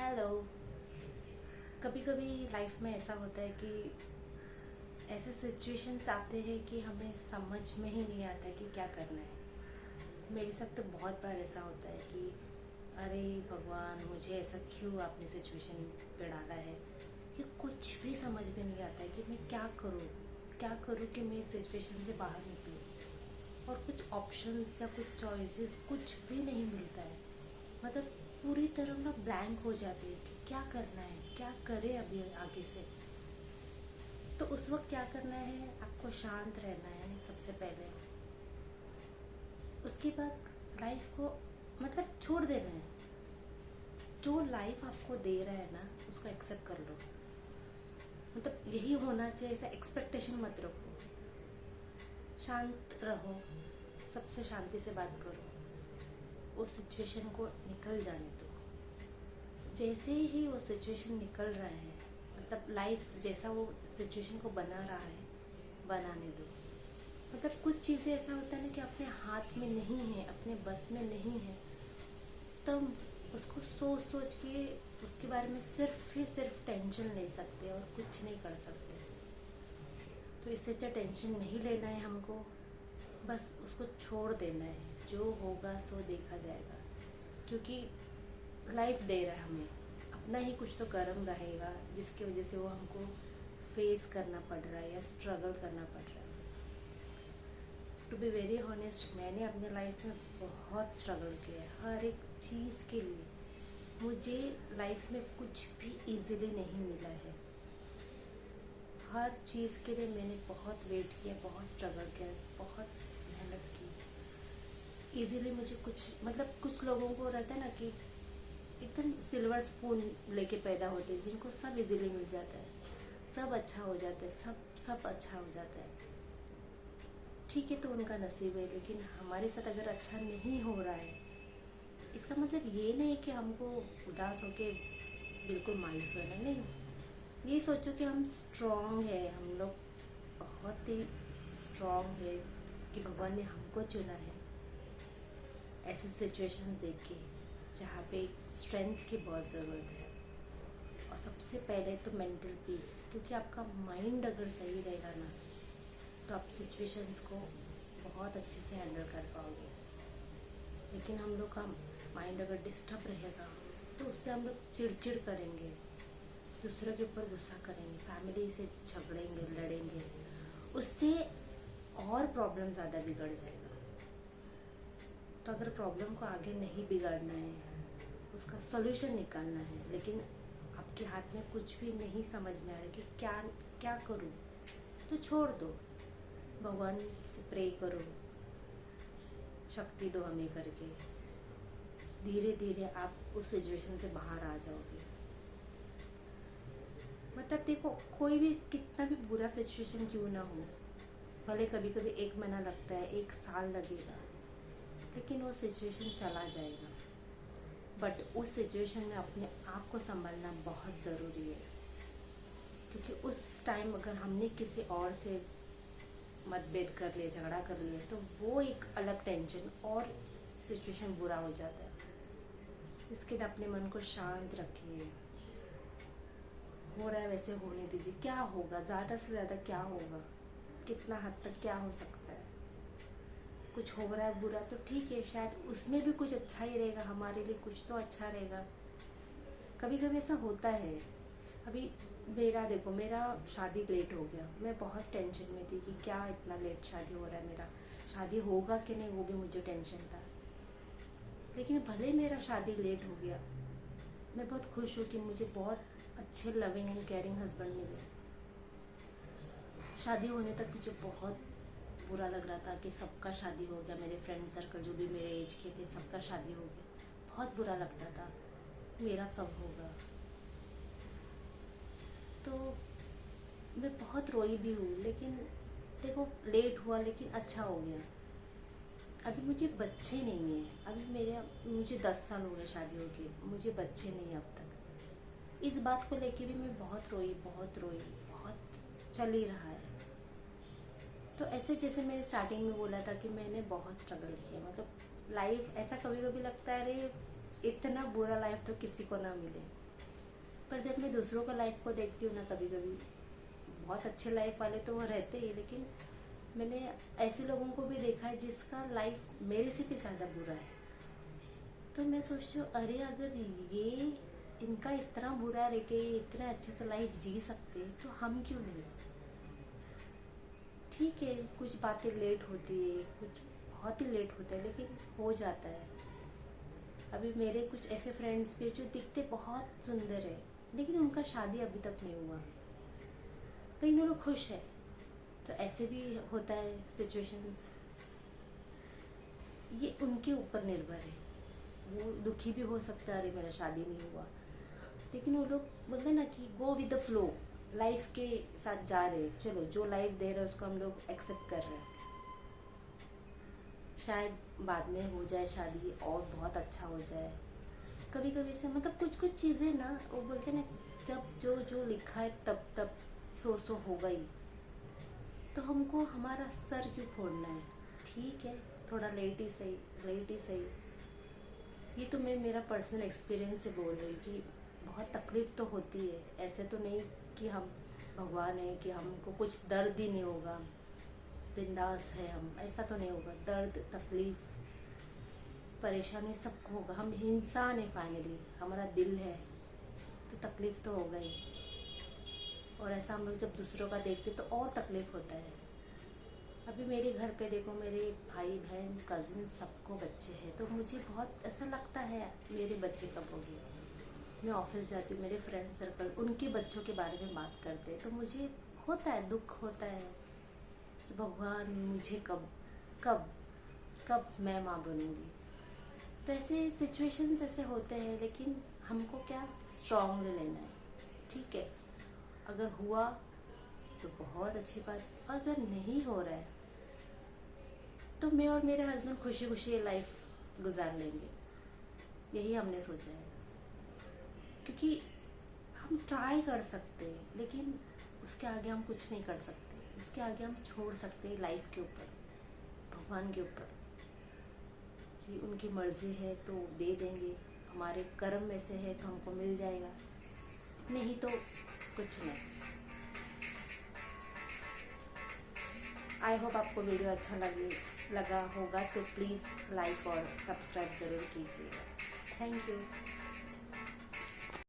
Hello. कभी कभी life में ऐसा होता है कि ऐसे सिचुएशंस आते हैं कि हमें समझ में ही नहीं आता है कि क्या करना है। मेरे साथ तो बहुत बार ऐसा होता है कि अरे भगवान, मुझे ऐसा क्यों आपने सिचुएशन पे डाला है कि कुछ भी समझ में नहीं आता है कि मैं क्या करूँ कि मैं इस सिचुएशन से बाहर निकलूँ। और कुछ ऑप्शंस या कुछ चॉइसेस कुछ भी नहीं मिलता है। मतलब पूरी तरह ना ब्लैंक हो जाती है कि क्या करना है, क्या करे अभी आगे से। तो उस वक्त क्या करना है, आपको शांत रहना है सबसे पहले। उसके बाद लाइफ को मतलब छोड़ देना है। जो लाइफ आपको दे रहा है ना, उसको एक्सेप्ट कर लो। मतलब यही होना चाहिए, ऐसा एक्सपेक्टेशन मत रखो। शांत रहो, सबसे शांति से बात करो, उस सिचुएशन को निकल जाने दो। जैसे ही वो सिचुएशन निकल रहा है, मतलब लाइफ जैसा वो सिचुएशन को बना रहा है, बनाने दो। मतलब कुछ चीज़ें ऐसा होता है ना कि अपने हाथ में नहीं है, अपने बस में नहीं है, तो हम उसको सोच सोच के उसके बारे में सिर्फ टेंशन ले सकते हैं और कुछ नहीं कर सकते। तो इससे अच्छा टेंशन नहीं लेना है हमको, बस उसको छोड़ देना है। जो होगा सो देखा जाएगा, क्योंकि लाइफ दे रहा है हमें, अपना ही कुछ तो कर्म रहेगा जिसकी वजह से वो हमको फेस करना पड़ रहा है या स्ट्रगल करना पड़ रहा है। टू बी वेरी हॉनेस्ट, मैंने अपने लाइफ में बहुत स्ट्रगल किया है हर एक चीज़ के लिए। मुझे लाइफ में कुछ भी इजीली नहीं मिला है। हर चीज़ के लिए मैंने बहुत वेट किया, बहुत स्ट्रगल किया, बहुत मेहनत की। इजीली मुझे कुछ, मतलब कुछ लोगों को रहता है ना कि एकदम सिल्वर स्पून लेके पैदा होते हैं, जिनको सब इजीली मिल जाता है, सब अच्छा हो जाता है, सब अच्छा हो जाता है। ठीक है, तो उनका नसीब है। लेकिन हमारे साथ अगर अच्छा नहीं हो रहा है, इसका मतलब ये नहीं कि हमको उदास होके बिल्कुल मायूस होना, नहीं। ये सोचो कि हम स्ट्रॉन्ग है, हम लोग बहुत ही स्ट्रॉन्ग है कि भगवान ने हमको चुना है ऐसे सिचुएशंस देख के जहाँ पे स्ट्रेंथ की बहुत ज़रूरत है। और सबसे पहले तो मेंटल पीस, क्योंकि आपका माइंड अगर सही रहेगा ना, तो आप सिचुएशंस को बहुत अच्छे से हैंडल कर पाओगे। लेकिन हम लोग का माइंड अगर डिस्टर्ब रहेगा तो उससे हम लोग चिड़चिड़ करेंगे, दूसरों के ऊपर गुस्सा करेंगे, फैमिली से झगड़ेंगे, लड़ेंगे, उससे और प्रॉब्लम ज़्यादा बिगड़ जाएगा। तो अगर प्रॉब्लम को आगे नहीं बिगाड़ना है, उसका सॉल्यूशन निकालना है, लेकिन आपके हाथ में कुछ भी नहीं समझ में आ रहा कि क्या क्या करूं, तो छोड़ दो। भगवान से प्रे करो, शक्ति दो हमें करके। धीरे धीरे आप उस सिचुएशन से बाहर आ जाओगे। मतलब देखो, कोई भी कितना भी बुरा सिचुएशन क्यों ना हो, भले कभी कभी 1 महीना लगता है, 1 साल लगेगा, लेकिन वो सिचुएशन चला जाएगा। बट उस सिचुएशन में अपने आप को संभालना बहुत ज़रूरी है, क्योंकि उस टाइम अगर हमने किसी और से मतभेद कर लिया, झगड़ा कर लिया, तो वो एक अलग टेंशन और सिचुएशन बुरा हो जाता है। इसके लिए अपने मन को शांत रखिए। हो रहा है वैसे होने दीजिए। क्या होगा, ज़्यादा से ज़्यादा क्या होगा, कितना हद तक क्या हो सकता है। कुछ हो रहा है बुरा तो ठीक है, शायद उसमें भी कुछ अच्छा ही रहेगा, हमारे लिए कुछ तो अच्छा रहेगा। कभी कभी ऐसा होता है। अभी मेरा देखो, मेरा शादी लेट हो गया, मैं बहुत टेंशन में थी कि क्या इतना लेट शादी हो रहा है, मेरा शादी होगा कि नहीं, वो भी मुझे टेंशन था। लेकिन भले मेरा शादी लेट हो गया, मैं बहुत खुश हूँ कि मुझे बहुत अच्छे लविंग एंड केयरिंग हस्बैंड मिले। शादी होने तक मुझे बहुत बुरा लग रहा था कि सबका शादी हो गया, मेरे फ्रेंड सर्कल जो भी मेरे एज के थे सबका शादी हो गया। बहुत बुरा लगता था, मेरा कब होगा। तो मैं बहुत रोई भी हूँ, लेकिन देखो लेट हुआ लेकिन अच्छा हो गया। अभी मुझे बच्चे नहीं हैं, मुझे 10 साल हो गए शादी हो के, मुझे बच्चे नहीं अब तक। इस बात को लेके भी मैं बहुत रोई, बहुत चल ही रहा है। तो ऐसे जैसे मैंने स्टार्टिंग में बोला था कि मैंने बहुत स्ट्रगल किया। मतलब लाइफ ऐसा कभी कभी लगता है, अरे इतना बुरा लाइफ तो किसी को ना मिले। पर जब मैं दूसरों का लाइफ को देखती हूँ ना, कभी कभी बहुत अच्छे लाइफ वाले तो वो रहते ही, लेकिन मैंने ऐसे लोगों को भी देखा है जिसका लाइफ मेरे से भी ज़्यादा बुरा है। तो मैं सोचती हूँ, अरे अगर ये इनका इतना बुरा रह के ये इतना अच्छे से लाइफ जी सकते तो हम क्यों नहीं। ठीक है, कुछ बातें लेट होती है, कुछ बहुत ही लेट होता है, लेकिन हो जाता है। अभी मेरे कुछ ऐसे फ्रेंड्स भी जो दिखते बहुत सुंदर है, लेकिन उनका शादी अभी तक नहीं हुआ, कई दोनों खुश है। तो ऐसे भी होता है सिचुएशंस, ये उनके ऊपर निर्भर है। वो दुखी भी हो सकता है, अरे मेरा शादी नहीं हुआ, लेकिन वो लोग बोलते हैं ना कि go with the flow, life के साथ जा रहे हैं, चलो जो लाइफ दे रहा है उसको हम लोग एक्सेप्ट कर रहे हैं। शायद बाद में हो जाए शादी और बहुत अच्छा हो जाए। कभी कभी से मतलब कुछ कुछ चीज़ें ना, वो बोलते हैं ना, जब जो जो लिखा है तब तब सो होगा ही। तो हमको हमारा सर क्यों फोड़ना है। ठीक है, थोड़ा लेट ही सही, लेट ही सही। ये तो मैं मेरा पर्सनल एक्सपीरियंस से बोल रही हूँ कि बहुत तकलीफ़ तो होती है। ऐसे तो नहीं कि हम भगवान है कि हमको कुछ दर्द ही नहीं होगा, बिंदास है हम, ऐसा तो नहीं होगा। दर्द, तकलीफ़, परेशानी सबको होगा। हम इंसान है, फाइनली हमारा दिल है, तो तकलीफ़ तो होगा ही। और ऐसा हम लोग जब दूसरों का देखते तो और तकलीफ़ होता है। अभी मेरे घर पे देखो, मेरे भाई बहन कज़िन सबको बच्चे हैं, तो मुझे बहुत ऐसा लगता है मेरे बच्चे कब होंगे। मैं ऑफिस जाती हूँ, मेरे फ्रेंड सर्कल उनके बच्चों के बारे में बात करते हैं, तो मुझे होता है, दुख होता है कि भगवान मुझे कब कब कब मैं माँ बनूँगी। तो ऐसे सिचुएशंस ऐसे होते हैं, लेकिन हमको क्या स्ट्रांगली लेना है। ठीक है, अगर हुआ तो बहुत अच्छी बात, अगर नहीं हो रहा है तो मैं और मेरे हस्बैंड खुशी खुशी ये लाइफ गुजार लेंगे, यही हमने सोचा है। क्योंकि हम ट्राई कर सकते हैं, लेकिन उसके आगे हम कुछ नहीं कर सकते। उसके आगे हम छोड़ सकते हैं लाइफ के ऊपर, भगवान के ऊपर, कि उनकी मर्जी है तो दे देंगे, हमारे कर्म ऐसे है तो हमको मिल जाएगा, नहीं तो कुछ नहीं। आई होप आपको वीडियो अच्छा लगा होगा, तो प्लीज़ लाइक और सब्सक्राइब ज़रूर कीजिएगा। Thank you.